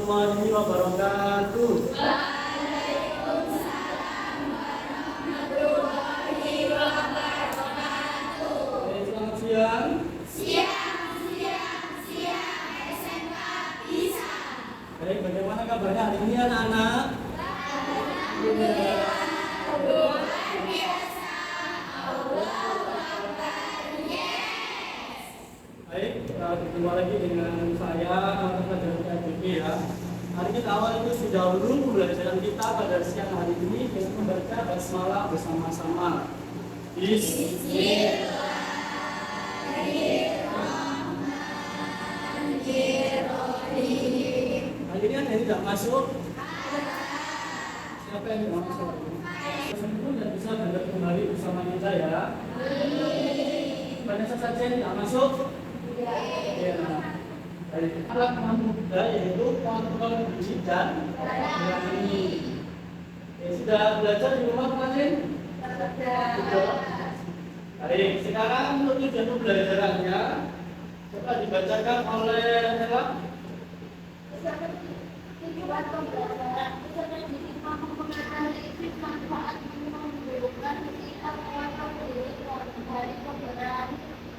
warahmatullahi wabarakatuh. Selamat siang. Baik, bagaimana kabarnya hari ini anak-anak? Baik, kita berjumpa lagi dengan saya, Pelajaran PABG ya. Hari kita awal itu sudah dulu pembelajaran kita pada siang hari ini dengan membaca basmalah bersama-sama. Hari ini ada yang tidak masuk? Siapa yang tidak masuk? Semua tidak bisa belajar kembali bersama kita ya. Banyak saja yang tidak masuk? Ya. Dari alat mudah yaitu kontrol diri dan berani. Sudah belajar di rumah kemarin? Sudah. Baik, sekarang untuk tujuan pembelajarannya coba dibacakan oleh Ella. Tujuan pembelajaran peserta didik mampu mengenal prinsip manfaat menunjukkan ketika menguasai diri dari pembelajaran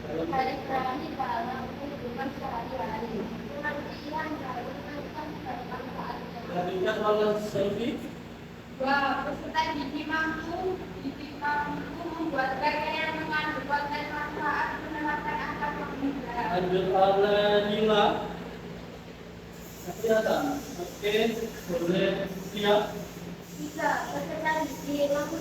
dari berani dalam kehidupan sehari-hari. Pengertian dari manfaatnya. Diberikan oleh Selvi. Peserta didik mampu membuat karya yang mengandung konten manfaat menerapkan angka pembelajaran. Lanjut oleh Nila. Kelihatan. Oke, boleh siap. Tiga, peserta didik mampu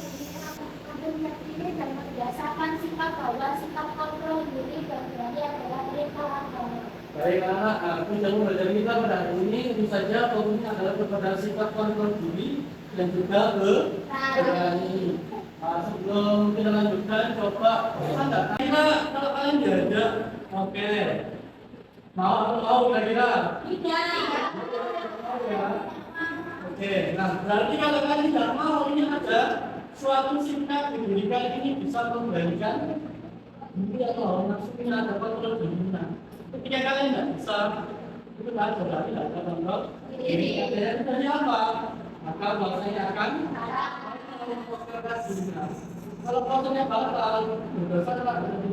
meyakini dan membiasakan sikap bahwa sikap kontrol diri dan berani adalah mereka agama. Baik anak, tujuan pembelajaran kita pada hari ini tentu saja fokusnya adalah kepada sikap kontrol diri dan juga berani. Sebelum kita lanjutkan, coba anda kira kalau kalian diajak, oke, mau atau mau kira-kira? Tidak. Mau ya? Oke, nah berarti kalau kalian tidak mau ini ada suatu sikap di diri kalian ini bisa memberikan diri atau nafsunya ada kontrol dirinya. Ketika kalian tidak bisa, itu kan berarti tidak ada kontrol diri. Dari apa? Maka bahasanya akan memfokuskan dirinya. Kalau bahasanya batal, berdasarkan itu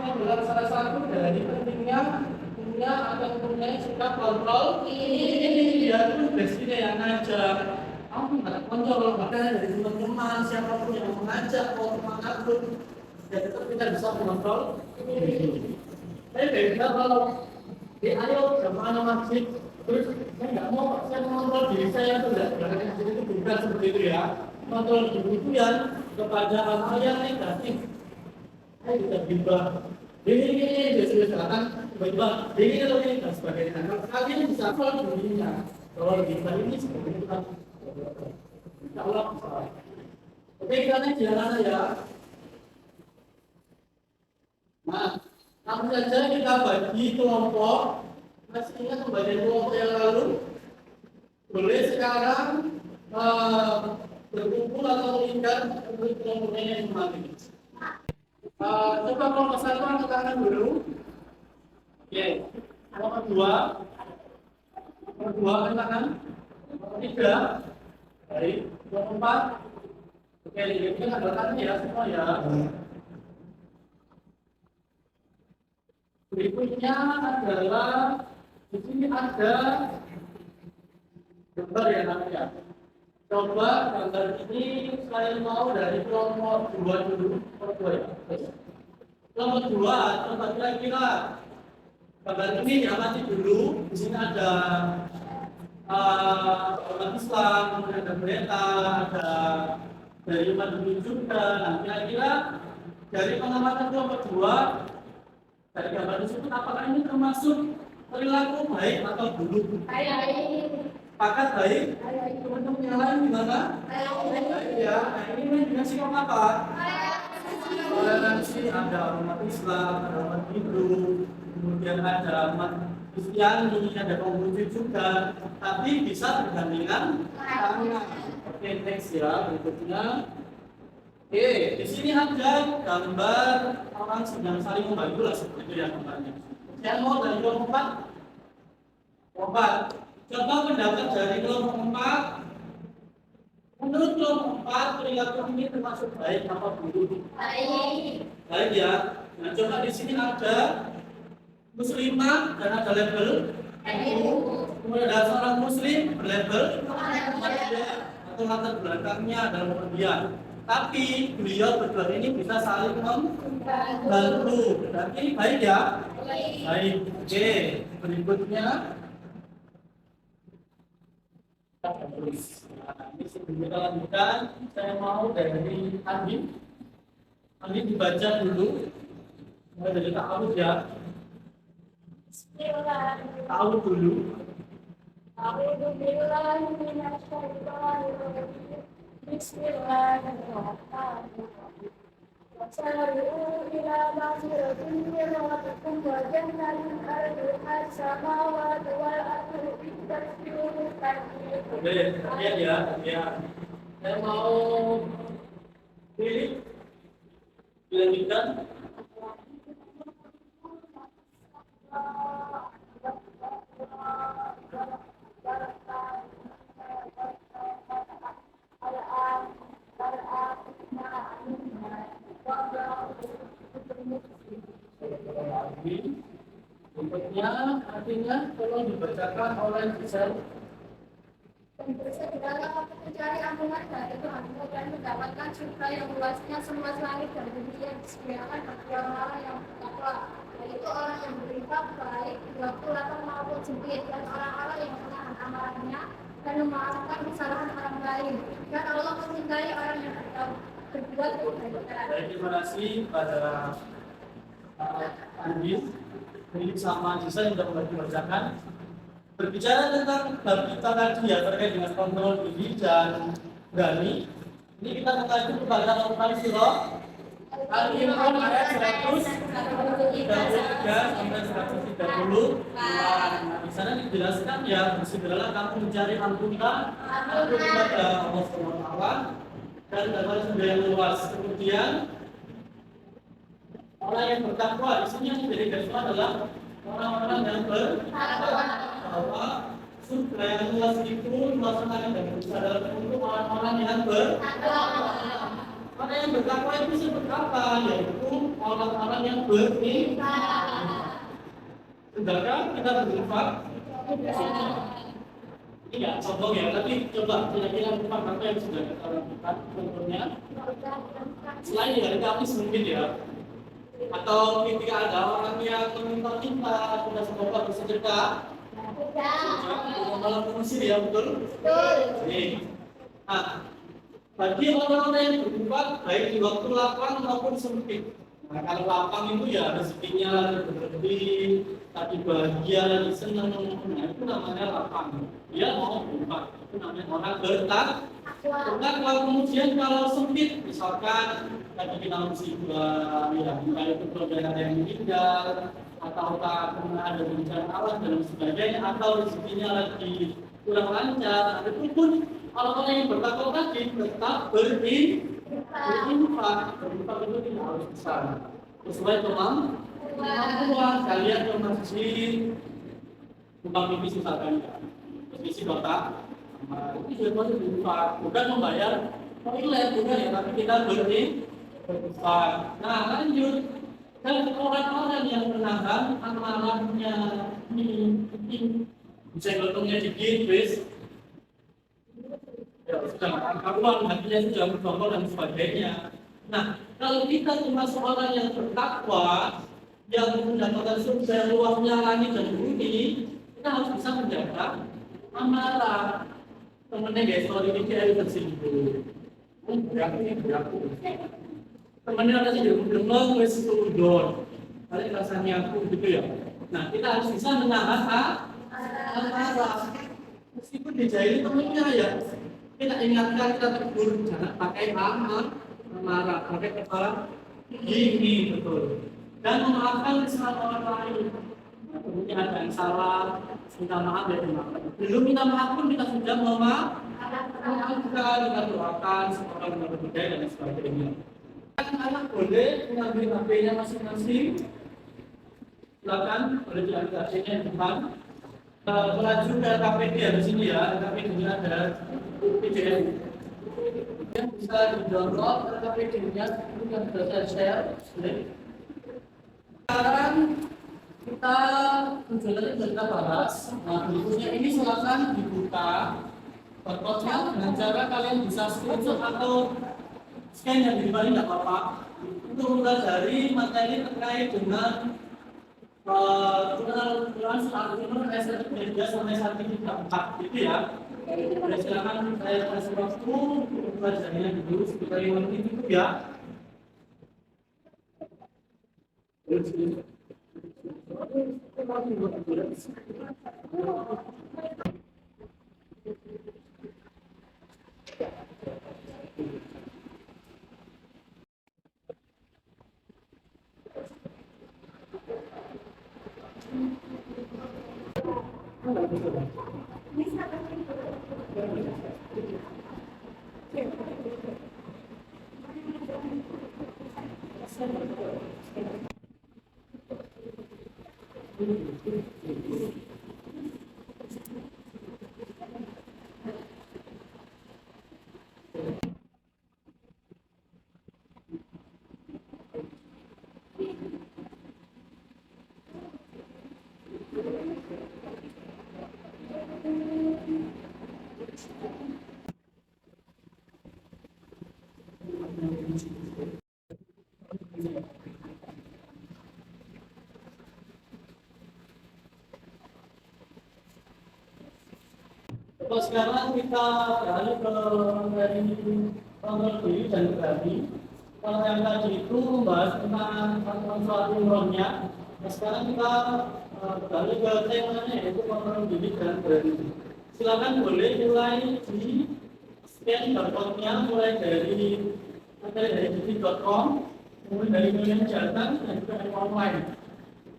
adalah salah satu dari pentingnya punya atau mempunyai sikap kontrol ini dia tuh basicnya yang ngajak. Kamu nggak kontrol, bahkan dari teman-teman siapapun yang mengajak mau kemana pun, ya tetap kita bisa mengontrol diri. Tapi beda kalau ayo kemana masjid, terus saya nggak mau, saya mengontrol diri saya itu enggak, itu bukan seperti itu ya. Kontrol diri itu yang kepada hal yang negatif. Saya bisa berubah. Ini biasanya tiba-tiba ini atau ini dan sebagainya. Kalian bisa kontrol dirinya. Kalau kita ini seperti itu kan. Insya Allah bisa. Oke, kita jalan ya. Nah, langsung saja kita bagi kelompok. Masih ingat pembagian kelompok yang lalu? Boleh sekarang berkumpul atau meningkat untuk kelompoknya yang kemarin. Coba kelompok satu angkat tangan dulu. Oke, kelompok dua angkat tangan. Kelompok tiga. Baik, kelompok empat. Oke, ini kan ada tangan ya semua ya. Berikutnya adalah di sini ada gambar ya namanya. Coba gambar ini saya mau dari kelompok dua dulu, kelompok dua ya. Kelompok dua, coba kira-kira gambar ini diamati dulu. Di sini ada umat Islam, kemudian ada berita, ada dari umat Hindu juga. Nah, kira-kira dari pengamatan kelompok dua dari gambar tersebut apakah ini termasuk perilaku baik atau buruk? Baik. Pakat baik. Teman-teman yang lain gimana? Baik ya. Nah, ini dengan sikap apa? Toleransi, ada umat Islam, ada umat Hindu, kemudian ada umat Kristiani, ada Konghucu juga, tapi bisa bergandengan tangan. Oke, next ya, berikutnya. Oke, di sini ada gambar orang sedang saling membantu lah seperti itu ya gambarnya. Yang mau dari kelompok 4? 4. Coba pendapat dari kelompok 4. Menurut kelompok 4, perilaku ini termasuk baik apa buruk? Baik. Baik ya. Nah, coba di sini ada muslimah dan ada label. Kemudian ada seorang muslim berlabel dia atau latar belakangnya adalah kemudian. Tapi beliau berdua ini bisa saling membantu. Berarti baik ya? Baik. Oke. Berikutnya ini sebelum kita lanjutkan, saya mau dari Andi. Andi dibaca dulu. Mulai dari ta'awud ya. Tahu dulu. Bismillahirrahmanirrahim. وسارعوا إلى مغفرة من ربكم وجنة أرضها السماوات والأرض بالتكبير التكبير. Oke, lihat ya, ya. Saya mau pilih dilanjutkan. Berikutnya artinya tolong dibacakan oleh Gisel. Segala mencari ampunan dari Tuhan dan mendapatkan surga yang luasnya seluas langit dan bumi yang disediakan bagi orang-orang yang bertakwa, yaitu orang yang beriman baik di waktu lapang maupun sempit, dan orang-orang yang menahan amarahnya dan memaafkan kesalahan orang lain. Dan Allah mencintai orang yang berbuat kebaikan. Baik, terima kasih pada Andi, milik sama Gisel yang sudah membacakan. Berbicara tentang bab kita tadi ya terkait dengan kontrol diri dan berani. Ini kita mengacu kepada Al-Quran surah Al-Imran ayat 133 sampai 130. Nah, di sana dijelaskan ya, bersegeralah kamu mencari ampunan kepada Allah SWT dan dapat surga yang luas. Kemudian orang yang bertakwa di sini yang menjadi garis adalah orang-orang yang bertakwa, bahwa surga yang luas itu melaksanakan dan berusaha dalam untuk orang-orang yang bertakwa. Orang yang bertakwa itu seperti apa? Yaitu orang-orang yang beriman. Sedangkan kita berinfak, ini ya contoh ya, tapi coba kira-kira infak apa yang sudah kita lakukan contohnya selain di hari Kamis mungkin ya, atau ketika ada orang yang meminta-minta kita semoga bersedekah, malah mengusir ya, betul? Nih, nah, bagi orang-orang yang berinfak baik di waktu lapang maupun sempit. Nah, kalau lapang itu ya rezekinya lagi berlebih, lagi bahagia, lagi senang, nah itu namanya lapang. Dia mau berinfak, itu namanya orang bertakwa. Kalau kemudian kalau sempit, misalkan tadi kita musibah, ya itu saudara yang meninggal, atau tak pernah ada bencana alam dan sebagainya, atau rezekinya lagi kurang lancar, itu pun orang-orang yang bertakwa tadi tetap berinfak. Berinfak itu tidak harus besar, sesuai kemampuan kalian ke masjid, tumpang pipis misalkan, posisi kotak. Itu juga masih berinfak, bukan membayar toilet, bukan ya, tapi kita berinfak. Nah lanjut, dan orang-orang yang menahan amarahnya ini bisa gotongnya dikit, wis ya sudah karuan, hatinya sudah berbohong dan sebagainya. Nah, kalau kita termasuk orang yang bertakwa, yang mendapatkan surga luasnya langit dan bumi, kita harus bisa menjaga amarah. Temennya guys, kalau ini kayak tersinggung, beraku. Temennya ada sih demam, wes udon, balik rasanya aku gitu ya. Nah, kita harus bisa menahan amarah. Meskipun dijahili temennya ya, kita ingatkan, kita tegur, jangan pakai amarah, pakai kepala gini, betul. Dan memaafkan kesalahan orang lain. Mungkin ada yang salah, minta maaf ya dimaafkan. Belum minta maaf pun kita sudah memaafkan, kita doakan semoga benar berbudaya dan sebagainya. Anak boleh mengambil HP-nya masing-masing. Silakan boleh diambil HP-nya di depan. melaju ke KPD ya di sini ya, KPD-nya ada PDF yang bisa di-download ke KPD-nya, yang sudah saya share. Sekarang kita tujuannya sudah kita bahas. Nah, berikutnya ini silakan dibuka barcode-nya dengan cara kalian bisa screenshot atau scan yang di bawah, tidak apa-apa, untuk mempelajari materi terkait dengan kebenaran algoritma SR3 sampai sertifikat 4 gitu ya. Jadi silakan saya kasih waktu untuk pelajarinya dulu sekitar 5 menit itu ya. Terus sekarang kita beralih ke dari kronologi dan berarti. Kalau yang tadi itu membahas tentang suatu neuronnya, nah sekarang kita beralih ke temanya yaitu kronologi dan berarti. Silakan boleh mulai di scan barcode-nya mulai dari detik.com, kemudian dari Million Jateng dan juga dari online.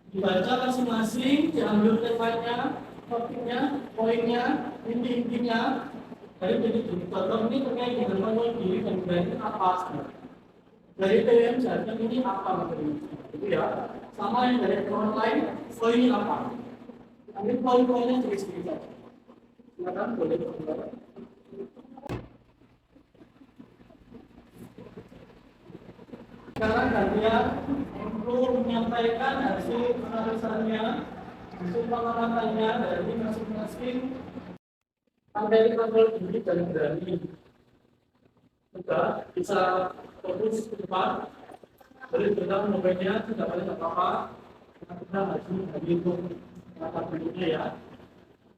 Dibaca masing-masing, diambil temanya, topiknya, poinnya, inti-intinya dari detik.com ini terkait dengan kronologi dan berarti apa sebenarnya. Dari PWM Jateng ini apa materinya? Itu ya. Sama yang dari online, poin ini apa? Ambil poin-poinnya sedikit-sedikit saja. Silakan boleh dicoba. Sekarang gantian untuk menyampaikan hasil pengawasannya, hasil pengamatannya dari masing-masing materi kronologi dan berani. Sudah bisa fokus ke depan, boleh berdalam mobilnya, tidak boleh apa-apa. Kita maju dari itu mata berikutnya ya.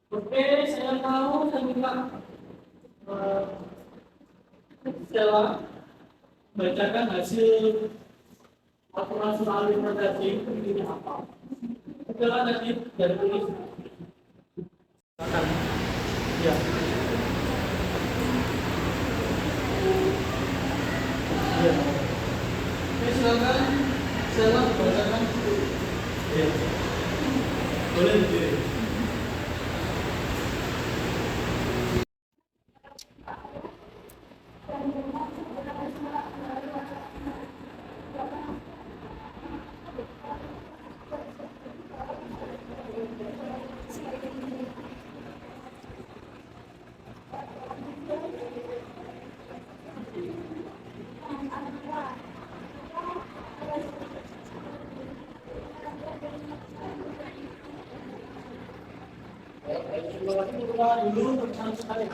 Oke, saya tahu saya minta Stella bacakan hasil laporan soal tadi ini apa? Stella tadi dari tulis. Silakan. Ya. Ya. Oke, silakan. Stella bacakan. Ya. Boleh diri. Dulu tentang saya,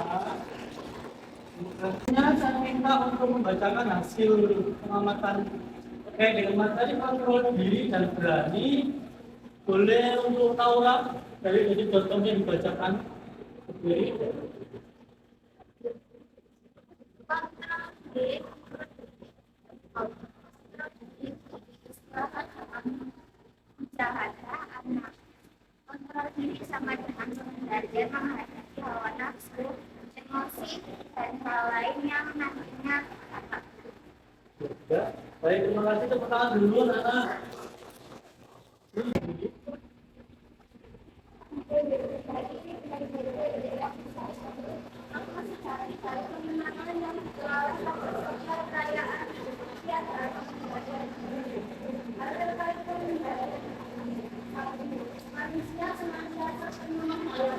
saya minta untuk membacakan hasil pengamatan terkait dengan materi kontrol diri dan berani. Boleh untuk Taura dari detik.com yang dibacakan. Oke. Kontrol diri sama dengan menghindari menghadapi hawa nafsu, emosi, dan hal lain yang nantinya akan. Ya, baik, terima kasih. Tepuk tangan dulu, Nana. Manusia senantiasa menghadapi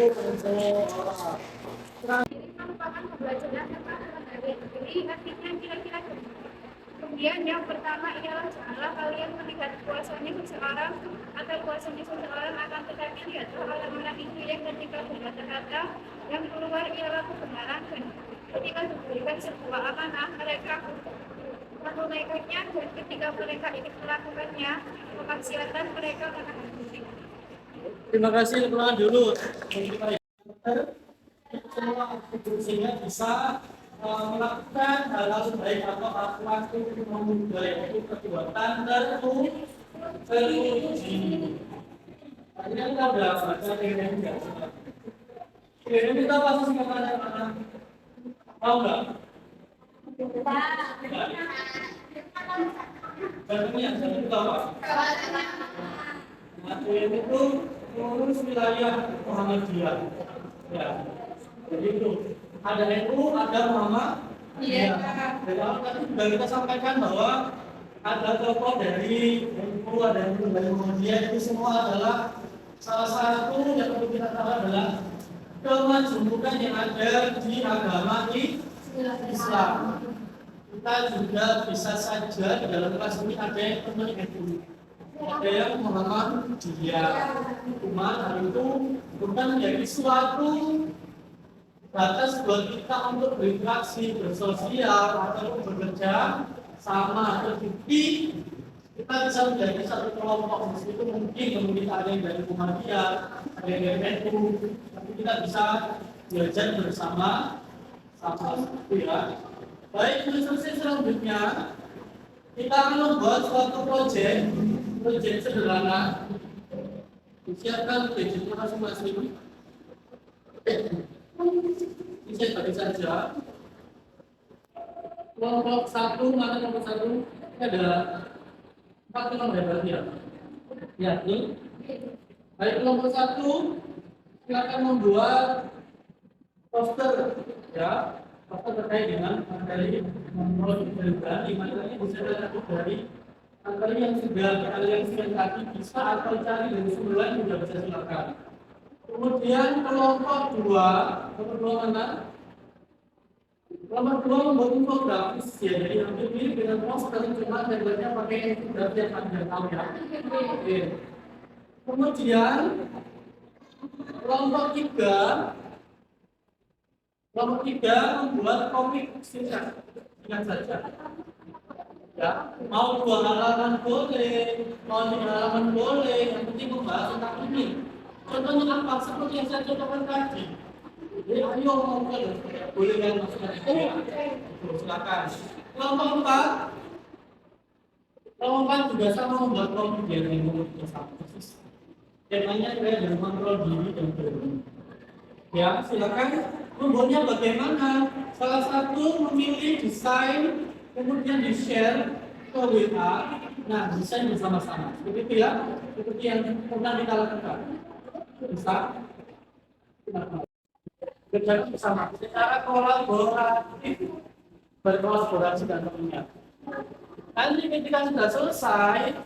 Ini merupakan pembelajaran tentang dari diri, artinya kira-kira kemudian yang pertama ialah janganlah kalian melihat kuasanya seseorang atau kuasanya seseorang, akan tetapi lihatlah orang-orang itu yang ketika berkata-kata yang keluar ialah kebenaran, dan ketika diberikan sebuah amanah mereka menunaikannya, dan ketika mereka ingin melakukannya kemaksiatan mereka menahan diri. Terima kasih teman dulu. Semua sehingga bisa melakukan hal-hal baik atau akhlak itu memudahkan itu perbuatan terpuji. Akhirnya kita udah baca ini enggak? Ini kita pasti kemana-mana. Tahu nggak? Jangan kita apa? Ini itu mengurus wilayah Muhammadiyah. Ya, jadi itu ada NU, ada Muhammad. Iya. Dari awal tadi sudah kita sampaikan bahwa ada tokoh dari NU, ada NU dari Muhammadiyah, itu semua adalah salah satu yang perlu kita tahu adalah kemajemukan yang ada di agama Islam. Kita juga bisa saja di dalam kelas ini ada yang teman NU, ada yang Muhammadiyah. Cuma hal itu bukan menjadi suatu batas buat kita untuk berinteraksi, bersosial, atau bekerja sama. Tetapi kita bisa menjadi satu kelompok, meskipun mungkin ada yang dari Muhammadiyah, ada yang dari NU, tapi kita bisa belajar bersama itu ya. Baik, instruksi selanjutnya kita akan membuat suatu proyek sederhana. Disiapkan gadgetnya masing-masing. Ini saya bagi saja. Kelompok satu, mana kelompok satu? Ini ada 4 kelompok berarti ya. Ya, ini. Baik, kelompok satu, silakan membuat poster, ya. Poster terkait dengan materi mengumpulkan di materi bisa dari materi yang sudah kalian siapkan tadi, bisa atau cari dari sumber lain juga bisa silakan. Kemudian kelompok dua mana? Kelompok dua membuat infografis ya, jadi hampir mirip dengan poster, cuma template-nya pakai infografis yang Anda tahu ya. Oke. Kemudian kelompok tiga membuat komik singkat saja. Ya, mau 2 halaman boleh, mau 5 halaman boleh, yang penting membahas tentang ini. Contohnya apa? Seperti yang saya contohkan tadi. Jadi ayo boleh yang masukkan itu ya. Silakan. Kelompok 4 juga sama membuat komik yang sama persis. Temanya saya dari kontrol diri dan diri. Ya, silakan. Membuatnya bagaimana? Salah satu memilih desain, kemudian di-share ke WA. Nah, desain bersama-sama. Seperti itu ya. Seperti yang pernah kita lakukan. Bisa kerja bersama secara kolaboratif, berkolaborasi dan tentunya. Nanti ketika sudah selesai,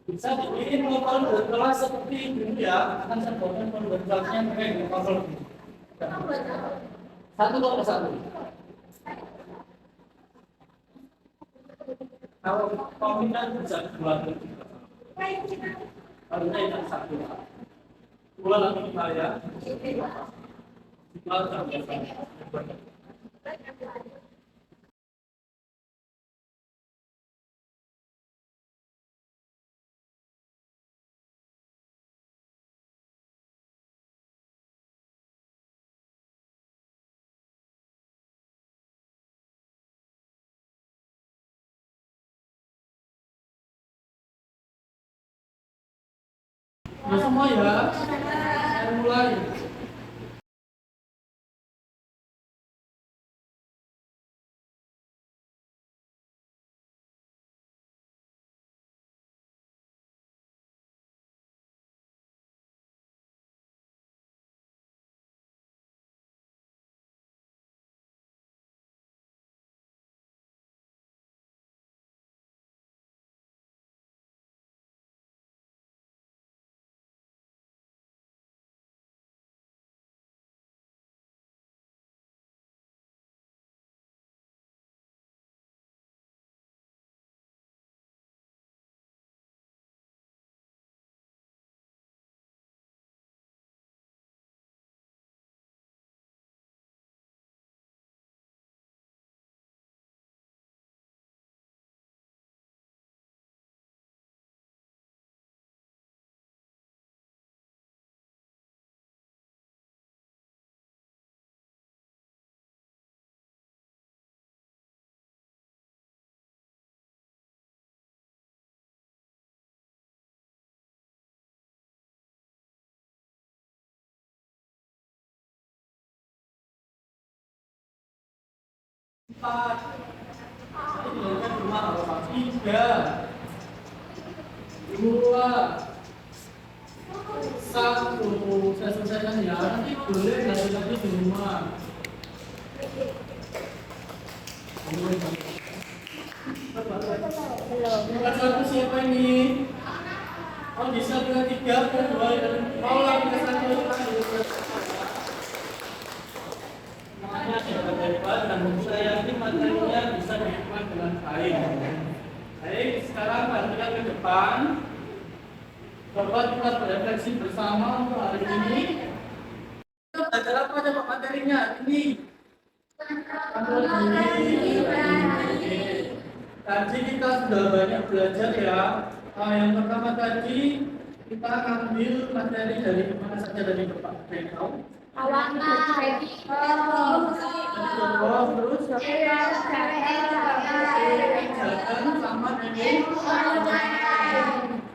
bisa dibikin proposal kelas seperti ini ya. Akan saya buatkan proposalnya terkait dengan proposal ini. Satu. Kalau komitmen bisa dibuat, harusnya itu satu. 2 lagi saya. Nah, semua ya. Saya mulai. 4. Saya jalankan rumah apa? 3, 2, 1. Saya selesaikan ya. Nanti boleh lagi di rumah. Bukan satu siapa ini? Oh bisa dengan 3, 2, mau lagi ke 1. Semuanya dapat hebat dan saya yakin materinya bisa dinikmati dengan baik. Baik, sekarang perhatikan ke depan. Coba kita berefleksi bersama untuk hari ini. Kita belajar apa coba materinya? Ini. Tadi kita sudah banyak belajar ya. Yang pertama tadi kita ambil materi dari mana saja dari Bapak Benau. Terus jalan sama dengan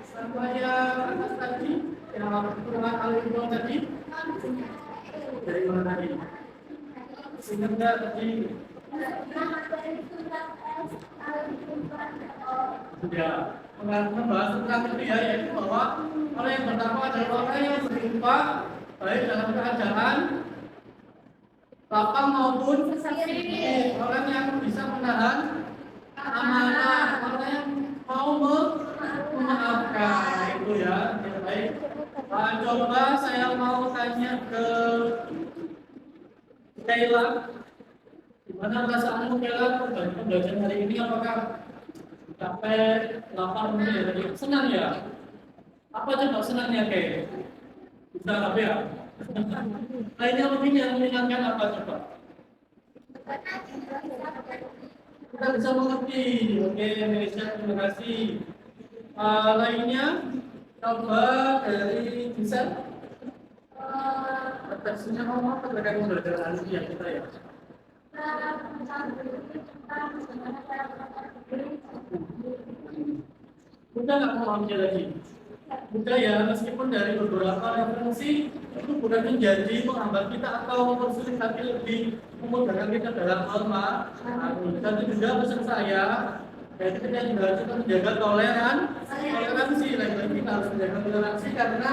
sama yang atas tadi yang perumahan Alumni tadi dari mana tadi? Sehingga tadi ya membahas tentang itu ya, yaitu bahwa orang yang pertama adalah orang yang berjumpa baik dalam keadaan lapang maupun orang yang bisa menahan amanah, orang yang mau memaafkan itu ya. Baik, coba saya mau tanya ke Kayla, gimana perasaanmu Kayla pembelajaran hari ini? Apakah capek, lapar mungkin ya tadi? Senang ya? Apa coba senangnya Kay? Bisa apa ya? Lainnya mungkin yang menyenangkan apa coba? Kita bisa mengerti. Oke, Indonesia, terima kasih. Lainnya coba dari Bisa. Persisnya ngomong apa terkait pembelajaran hari ini kita ya? Udah nggak mau ambil lagi? Udah ya, meskipun dari beberapa referensi itu bukan menjadi menghambat kita atau mempersulit, tapi lebih memudahkan kita dalam norma. Dan juga pesan saya, yaitu kita juga harus menjaga toleransi. Lagi kita harus menjaga toleransi karena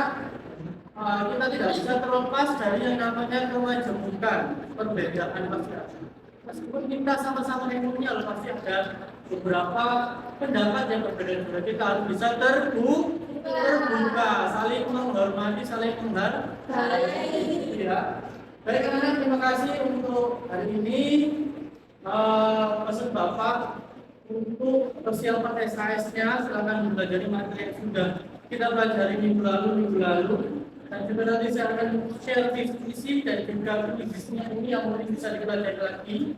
kita tidak bisa terlepas dari yang namanya kemajemukan, perbedaan pasti ada. Meskipun kita sama-sama ilmunya, pasti ada beberapa pendapat yang berbeda. Kita harus bisa terbuka, saling menghormati, saling menghargai. Ya. Baik, anak-anak, terima kasih untuk hari ini. Pesan Bapak untuk persiapan SKS-nya, silakan mempelajari materi yang sudah kita pelajari minggu lalu. Dan juga nanti saya akan share visi dan juga visinya ini yang mungkin bisa dipelajari lagi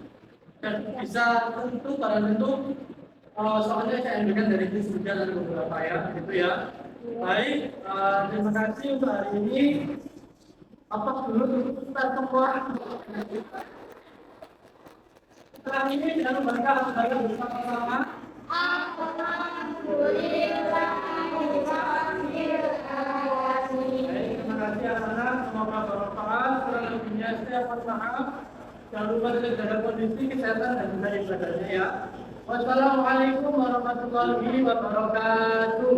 dan bisa tentu soalnya saya ambilkan dari visi juga dan beberapa ya, gitu ya. Baik, terima kasih untuk hari ini. Apa dulu kita semua. Setelah ini jangan membaca bersama-sama. Terima kasih anak-anak, semoga bermanfaat. Kurang lebihnya saya mohon maaf. Jangan lupa jaga kondisi kesehatan dan juga ibadahnya ya. Wassalamualaikum warahmatullahi wabarakatuh.